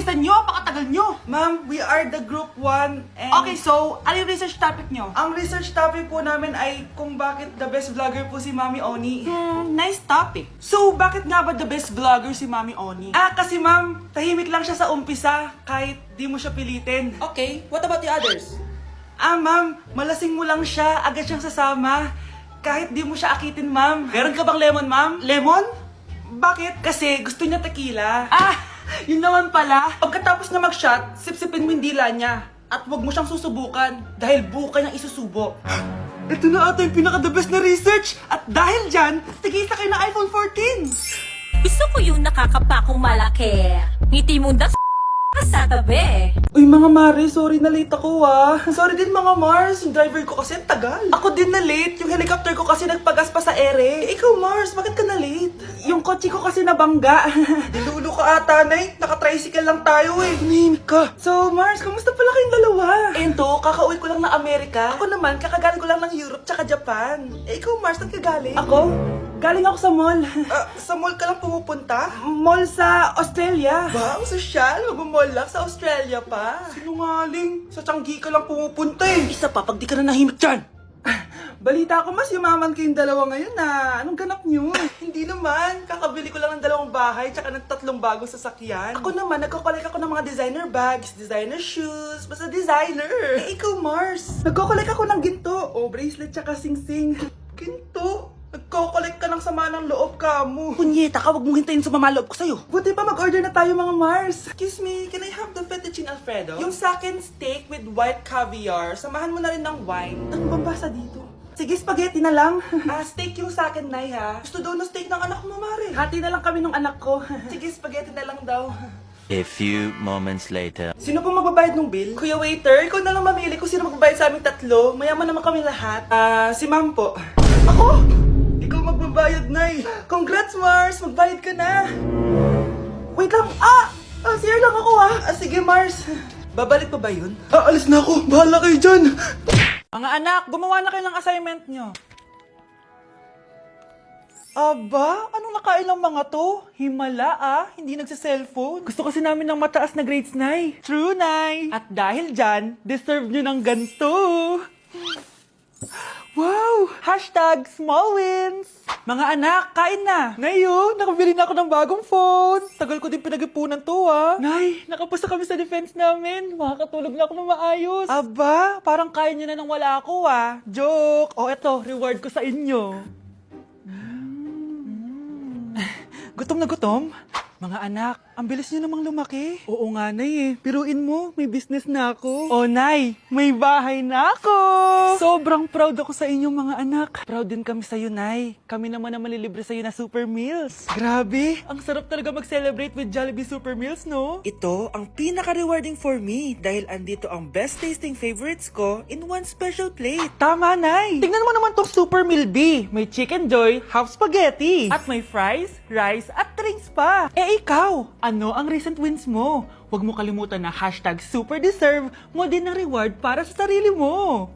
bilisan nyo, pakatagal nyo. Ma'am, we are the group 1 and... Okay, so, ano yung research topic nyo? Ang research topic po namin ay kung bakit the best vlogger po si Mami Oni. Nice topic. So, bakit nga ba the best vlogger si Mami Oni? Kasi ma'am, tahimik lang siya sa umpisa kahit di mo siya pilitin. Okay, what about the others? Ma'am, malasing mo lang siya, agad siyang sasama. Kahit di mo siya akitin, ma'am. Meron ka bang lemon, ma'am? Lemon? Bakit? Kasi gusto niya tequila. Yun naman pala. Pagkatapos na mag-shot, sipsipin mo yung dila niya. At huwag mo siyang susubukan dahil buka niyang isusubo. Ito na ata yung pinaka-the best na research. At dahil dyan, tigisa kayo ng iPhone 14. Gusto ko yung nakakapakong malaki. Ngiti mo das sa tabi. Uy mga Mare, sorry na late ako Sorry din mga Mars, yung driver ko kasi tagal. Ako din na late, yung helicopter ko kasi nagpagas pa sa ere. Ikaw Mars, bakit ka na late? Yung kotse ko kasi nabangga. Dilulo ka ata, Nay. Naka-tricycle lang tayo Tumihimik ka. So Mars, kamusta pala kayong dalawa? Ento, kakauwi ko lang na Amerika. Ako naman, kakagaling ko lang ng Europe tsaka Japan. Ikaw Mars, saan ka galing? Ako? Galing ako sa mall. Sa mall ka lang pumupunta? Mall sa Australia. Ba, ang sosyal. Mag-mall lang sa Australia pa. Sinungaling. Sa Changi ka lang pumupunta Isa pa, pag di ka na nahimik dyan. Balita ko mas yumaman kayong dalawa ngayon Anong ganap nyo? Hindi naman. Kakabili ko lang ng 2 bahay tsaka ng 3 bagong sasakyan. Ako naman, nagko-collect ako ng mga designer bags, designer shoes, basta designer. Ikaw Mars. Nagko-collect ako ng ginto. Bracelet tsaka sing-sing. Ginto? Nagko-collect ka ng sama ng loob ka mo. Punyeta ka, wag mong hintayin sumama loob ko sa'yo. Buti pa mag-order na tayo mga Mars. Excuse me, can I have the fettuccine Alfredo? Yung sa akin steak with white caviar. Samahan mo na rin ng wine. Ano bang basa dito? Sige, spaghetti na lang. Steak yung sa akin, Nay, ha? Gusto daw ng steak ng anak mo, Mare. Hati na lang kami ng anak ko. Sige, spaghetti na lang daw. A few moments later. Sino pong magbabayad ng bill? Kuya waiter, ikaw na lang mamili kung sino magbabayad sa aming 3. Mayaman naman kami lahat. Si ma'am po. Ako? Ikaw magbabayad, Nay. Congrats, Mars. Magbayad ka na. Wait lang. CR lang ako, sige, Mars. Babalik pa ba yun? Alis na ako. Bahala kayo dyan. Mga anak, gumawa na kayo ng assignment nyo. Aba, anong nakain ng mga to? Himala hindi nagsa-cellphone. Gusto kasi namin ng mataas na grades, Nay. True, Nay. At dahil dyan, deserve nyo ng ganito. Wow! Hashtag small wins. Mga anak, kain na. Ngayon, nakabili na ako ng bagong phone. Tagal ko din pinag-ipunan to, Nay, nakapasa kami sa defense namin. Makakatulog na ako ng maayos. Aba, Parang kaya nyo na nang wala ako, Joke. Eto, reward ko sa inyo. gutom na gutom? Mga anak, ang bilis nyo namang lumaki. Oo nga, Nay Piruin mo, may business na ako. Oh, Nay, may bahay na ako. Sobrang proud ako sa inyo mga anak. Proud din kami sa'yo, Nay. Kami naman na malilibre sa'yo na super meals. Grabe, ang sarap talaga mag-celebrate with Jollibee Super Meals, no? Ito ang pinaka-rewarding for me dahil andito ang best tasting favorites ko in one special plate. Tama, Nay. Tingnan mo naman tong Super Meal B. May chicken joy, half spaghetti. At may fries, rice, at drinks pa. Ikaw, ano ang recent wins mo? Huwag mo kalimutan na hashtag super deserve mo din ng reward para sa sarili mo.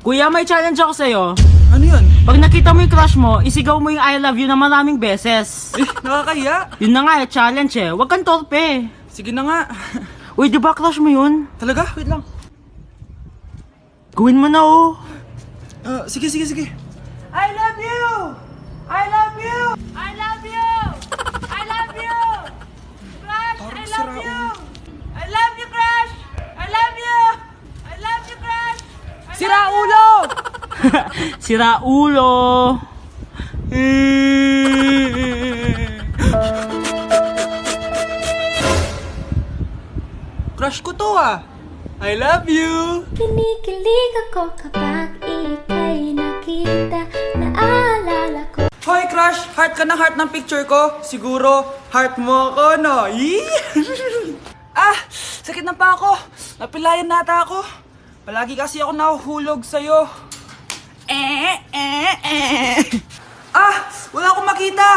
Kuya, may challenge ako sa'yo. Ano yun? Pag nakita mo yung crush mo, isigaw mo yung I love you na maraming beses. Nakakaya. Yun na nga challenge Huwag kang torpe. Sige na nga. Uy, di ba crush mo yun? Talaga? Wait lang. Gawin mo na Sige. I love you! I love you! I love you! I love you! Crush, I love you! I love you, Crush! I love you! I love you, Crush! Sira ulo! Sira ulo! Crush ko to I love you! Kinikilig ako kapag ika'y nakita. Naalala ko. Hoy, crush! Heart ka ng heart ng picture ko. Siguro, heart mo ako, no? Yee! Sakit na pa ako. Napilayan nata ako. Palagi kasi ako nahuhulog sa'yo. Wala akong makita.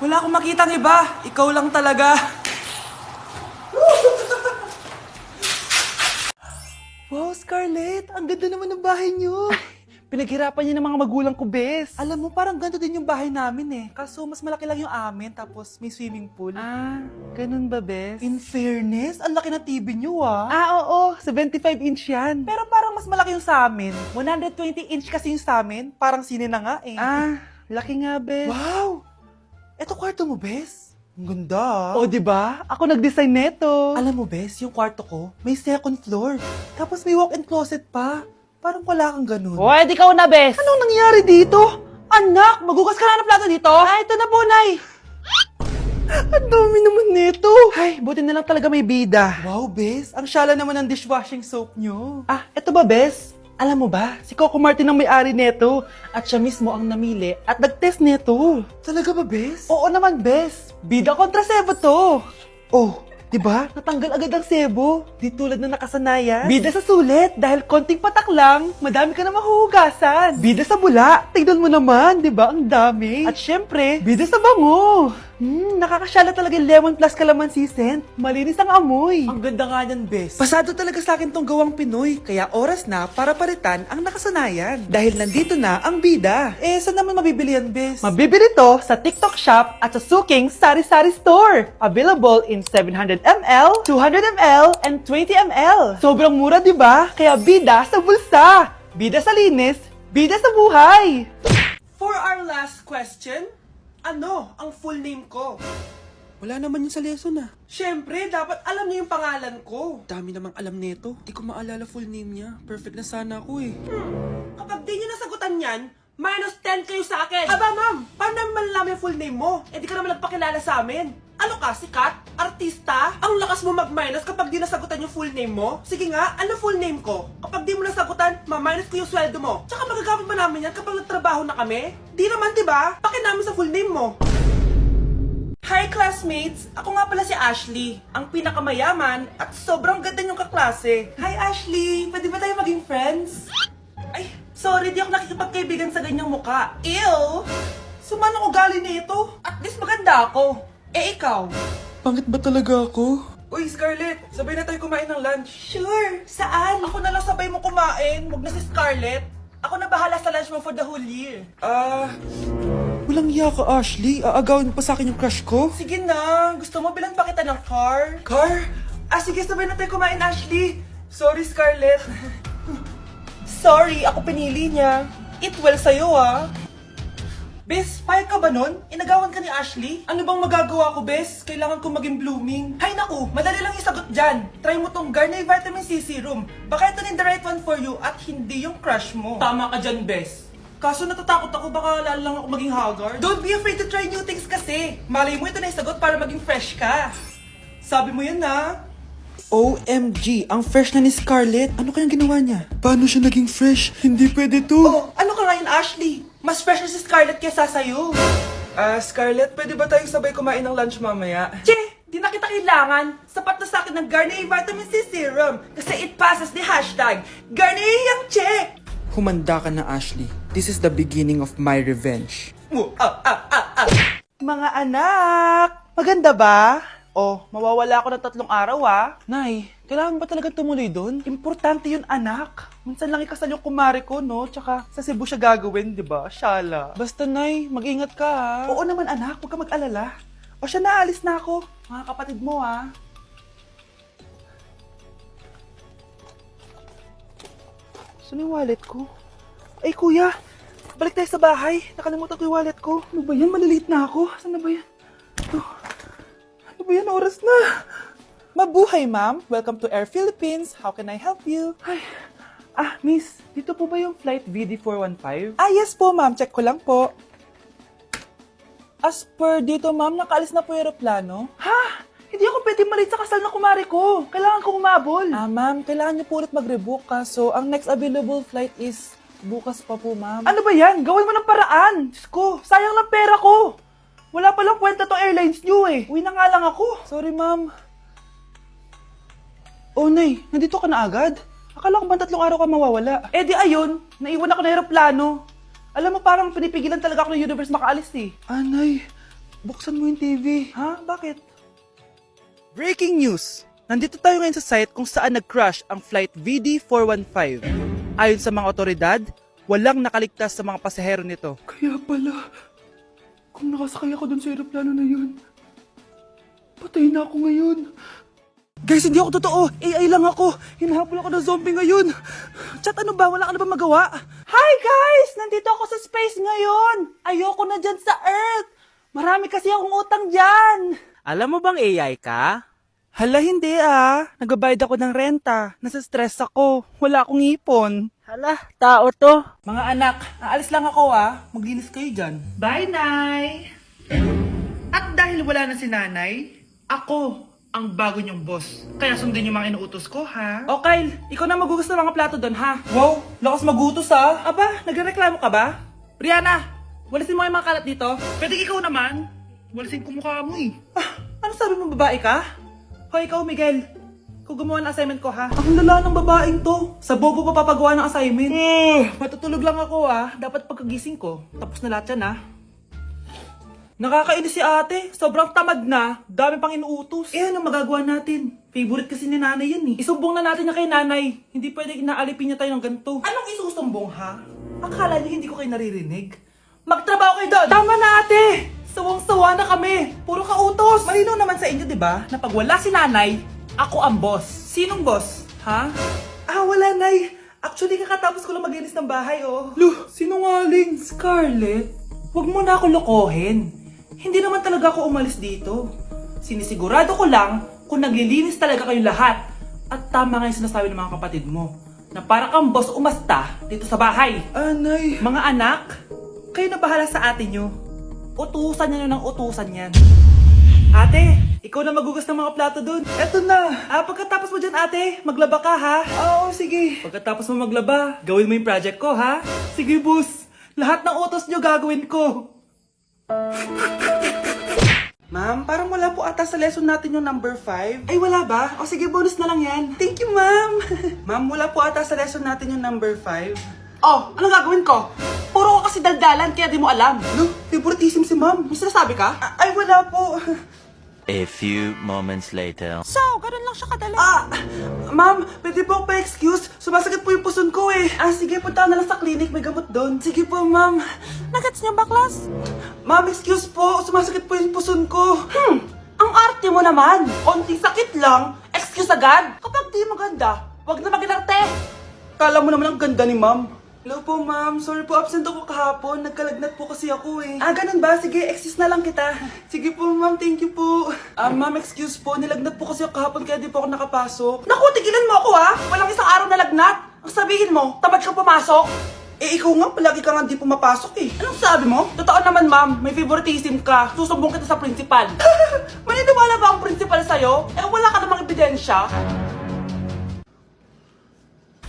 Wala akong makitang iba. Ikaw lang talaga. Wow, Scarlett! Ang ganda naman ng bahay niyo. Pinaghirapan niya ng mga magulang ko, bes. Alam mo, parang ganito din yung bahay namin eh. Kaso mas malaki lang yung amin, tapos may swimming pool. Ah, ganun ba, bes? In fairness, ang laki na TV niyo ah. Ah, oo, 75-inch yan. Pero parang mas malaki yung sa amin. 120-inch kasi yung sa amin, parang sine na nga eh. Ah, laki nga, bes. Wow! Eto kwarto mo, bes. Ang ganda. O, diba? Ako nag-design neto. Alam mo, bes, yung kwarto ko, may second floor. Tapos may walk-in closet pa. Parang wala kang ganun. O, edi ikaw na, bes. Anong nangyari dito? Anak, magugas ka na ng plato dito? Ay, ito na po, Nay. Ang dami naman nito. Ay, buti na lang talaga may bida. Wow, bes. Ang syala naman ng dishwashing soap nyo. Ah, eto ba, bes? Alam mo ba, si Coco Martin ang may-ari neto. At siya mismo ang namili at nag-test neto. Talaga ba, bes? Oo naman, bes. Bida kontra sebo to. Oh, diba? Natanggal agad ang sebo. Di tulad na nakasanayan. Bida sa sulit. Dahil konting patak lang, madami ka na mahuhugasan. Bida sa bula. Tignan mo naman, diba? Ang dami. At syempre, bida sa bango. Nakakasyala talaga yung lemon plus calamansi scent. Malinis ang amoy. Ang ganda nga yan, bes. Pasado talaga sa akin tong gawang Pinoy. Kaya oras na para palitan ang nakasanayan. Dahil nandito na ang bida. Eh, saan naman mabibili yan, bes? Mabibili to sa TikTok Shop at sa Suking Sari Sari Store. Available in 700ml, 200ml, and 20ml. Sobrang mura, di ba? Kaya bida sa bulsa. Bida sa linis. Bida sa buhay. For our last question, ano ang full name ko? Wala naman yun sa lesson ah. Siyempre, dapat alam niyo yung pangalan ko. Dami namang alam nito. Di ko maalala full name niya. Perfect na sana ako eh. Kapag di niyo nasagutan yan, -10 kayo sa akin. Aba ma'am, paano namin malalaman yung full name mo? Eh di ka naman nagpakilala sa amin. Ano ka, sikat? Artista? Ang lakas mo mag-minus kapag di nasagutan yung full name mo? Sige nga, ano full name ko? Kapag di mo nasagutan, ma-minus ko yung sweldo mo. Tsaka magagamit ba namin yan kapag nagtrabaho na kami? Di naman, diba? Paki namin sa full name mo. Hi classmates! Ako nga pala si Ashley, ang pinakamayaman at sobrang ganda niyong kaklase. Hi Ashley! Pwede ba tayo maging friends? Ay, sorry, di ako nakikipagkaibigan sa ganyang muka. Ew! Sumanong ugali na ito. At least maganda ako. Eh ikaw? Pangit ba talaga ako? Uy, Scarlett, sabay na tayo kumain ng lunch. Sure! Saan? Ako na lang sabay mo kumain. Huwag na si Scarlett. Ako na bahala sa lunch mo for the whole year. Walang iya ka, Ashley. Aagawin mo pa sa akin yung crush ko? Sige na. Gusto mo bilan pa kita ng car? Car? Ah, sige, sabay na tayo kumain, Ashley. Sorry, Scarlett. Sorry, ako pinili niya. Eat well sa'yo, ah. Bes, payag ka ba nun? Inagawan ka ni Ashley? Ano bang magagawa ko, Bes? Kailangan ko maging blooming. Hay naku, madali lang isagot dyan. Try mo tong Garnier Vitamin C Serum. Baka ito na the right one for you at hindi yung crush mo. Tama ka dyan, Bes. Kaso natatakot ako, baka lalo lang ako maging haggard. Don't be afraid to try new things kasi. Malay mo ito na isagot para maging fresh ka. Sabi mo yan na. OMG, ang fresh na ni Scarlett. Ano kayang ginawa niya? Paano siya naging fresh? Hindi pwede to. Oh, ano ka ngayon, Ashley? Mas fresh na si Scarlett kesa sa'yo. Scarlett, pwede ba tayong sabay kumain ng lunch mamaya? Che, di na kita kailangan. Sapat na sa akin ng Garnier Vitamin C Serum. Kasi it passes the hashtag Garnier yang che. Humanda ka na, Ashley. This is the beginning of my revenge. Mga anak, maganda ba? Oh, mawawala ako ng 3 araw ah. Nay, kailangan ba talaga tumuloy doon? Importante yun, anak. Minsan lang ikasal yung kumare ko, no? Tsaka sa Cebu siya gagawin, di ba? Shala. Basta, Nay, mag-ingat ka ha. Oo naman, anak. Huwag ka mag-alala. O siya, naalis na ako. Mga kapatid mo, ha. Saan yung wallet ko? Ay, kuya. Balik tayo sa bahay. Nakalimutan ko yung wallet ko. Ano ba yan? Maliliit na ako. Saan na ba yan? Ano ba yan? Oras na. Mabuhay, ma'am. Welcome to Air Philippines. How can I help you? Ay. Miss. Dito po ba yung flight VD415? Yes po, ma'am. Check ko lang po. As per dito, ma'am, nakaalis na po yung aeroplano. Ha? Hindi ako pwede malate sa kasal na kumari ko. Kailangan ko umabol. Ma'am, kailangan niyo po ulit mag-rebook ka. So, ang next available flight is bukas pa po, ma'am. Ano ba yan? Gawin mo ng paraan. Diyos ko, sayang lang pera ko. Wala palang kwenta tong airlines niyo eh. Uwi na nga lang ako. Sorry, ma'am. Oh, Nay, nandito ka na agad? Akala ko ba 3 araw ka mawawala? Eh di ayun, naiwan ako ng aeroplano. Alam mo, parang pinipigilan talaga ako ng universe makaalis eh. Nay, buksan mo yung TV. Ha? Bakit? Breaking news! Nandito tayo ngayon sa site kung saan nag-crash ang flight VD415. Ayon sa mga otoridad, Walang nakaligtas sa mga pasahero nito. Kaya pala, kung nakasakay ako dun sa aeroplano na yun, patay na ako ngayon. Guys, hindi ako totoo. AI lang ako. Hinahabol ako ng zombie ngayon. Chat, ano ba? Wala ka na ba magawa? Hi guys! Nandito ako sa space ngayon! Ayoko na dyan sa Earth! Marami kasi akong utang dyan! Alam mo bang AI ka? Hala, hindi Nagbabayad ako ng renta. Nasa-stress ako. Wala akong ipon. Hala, tao to. Mga anak, aalis lang ako Maglinis kayo dyan. Bye, Nay! At dahil wala na si Nanay, ako ang bago niyong boss. Kaya sundin yung mga inuutos ko, ha? O Kyle, ikaw na magugas ng mga plato doon, ha? Wow, lakas magutos, Aba, nagrereklamo ka ba? Brianna, walisin mo yung mga kalat dito. Pwede ikaw naman. Walisin ko mukha mo eh. Ano sabi mo, babae ka? Hoy, ikaw, Miguel. Ikaw gumawa ng assignment ko, ha? Ang lala ng babaeng to. Sa bobo pa papagawa ng assignment. Matutulog lang ako, Dapat pagkagising ko, tapos na lahat yan, Nakakainis si ate. Sobrang tamad na. Dami pang inuutos. Ano magagawa natin? Favorite kasi ni nanay yan Isumbong na natin niya kay nanay. Hindi pwede inaalipin niya tayo ng ganito. Anong isusumbong, ha? Akala niyo hindi ko kayo naririnig? Magtrabaho kayo doon! Tama na, ate! Sawang-sawa na kami. Puro kautos. Malinaw naman sa inyo, di ba? Na pag wala si nanay, ako ang boss. Sinong boss? Ha? Wala, nay. Actually, kakatapos ko lang maglinis ng bahay, Luh, sinungaling. Scarlett, huwag mo na ako lokohin. Hindi naman talaga ako umalis dito. Sinisigurado ko lang kung naglilinis talaga kayo lahat. At tama nga yung sinasabi ng mga kapatid mo. Na para kang boss umasta dito sa bahay. Anay. Mga anak, kayo na bahala sa ate nyo. Utusan nyo ng utusan yan. Ate, ikaw na magugas ng mga plato dun. Eto na. Pagkatapos mo dyan, ate, maglaba ka, ha? Oo, sige. Pagkatapos mo maglaba, gawin mo yung project ko, ha? Sige, boss. Lahat ng utos nyo gagawin ko. Ma'am, parang wala po ata sa lesson natin yung number 5. Ay, wala ba? O sige, bonus na lang yan. Thank you, ma'am. Ma'am, wala po ata sa lesson natin yung number 5. Oh, ano gagawin ko? Puro ko kasi daldalan, kaya di mo alam. No, favoritism si ma'am. May sinasabi ka? Ay, wala po. A few moments later. So, ganun lang siya kadali. Ma'am, pwede po ako pa-excuse. Sumasakit po yung puson ko sige, punta na lang sa clinic. May gamot doon. Sige po, ma'am. Nagets niyo ba, class? Ma'am, excuse po. Sumasakit po yung puson ko. Ang arte mo naman. Konting sakit lang, excuse agad. Kapag di maganda, wag na mag-inarte. Kala mo naman ang ganda ni ma'am. Hello po, ma'am. Sorry po, absent ako kahapon. Nagkalagnat po kasi ako ganun ba? Sige, excuse na lang kita. Sige po, ma'am. Thank you po. Ma'am, excuse po. Nilagnat po kasi ako kahapon kaya di po ako nakapasok. Naku, tigilan mo ako ha. Walang isang araw na lagnat. Ang sabihin mo, tamad ka pumasok. Ikaw nga, palagi ka nga di pumapasok Anong sabi mo? Totoo naman, ma'am. May favoritism ka. Susumbong kita sa principal. Maniniwala ba ang principal sa'yo? Wala ka namang ebidensya.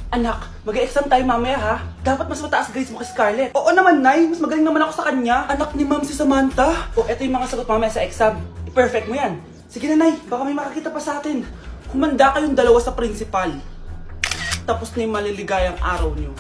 Anak, mag-exam tayo mamaya, ha? Dapat mas mataas grades mo kay Scarlett. Oo naman, Nay. Mas magaling naman ako sa kanya. Anak ni ma'am si Samantha. Eto yung mga sagot mamaya sa exam. I-perfect mo yan. Sige na, Nay. Baka may makakita pa sa atin. Humanda kayong dalawa sa principal. Tapos na yung maliligayang araw niyo.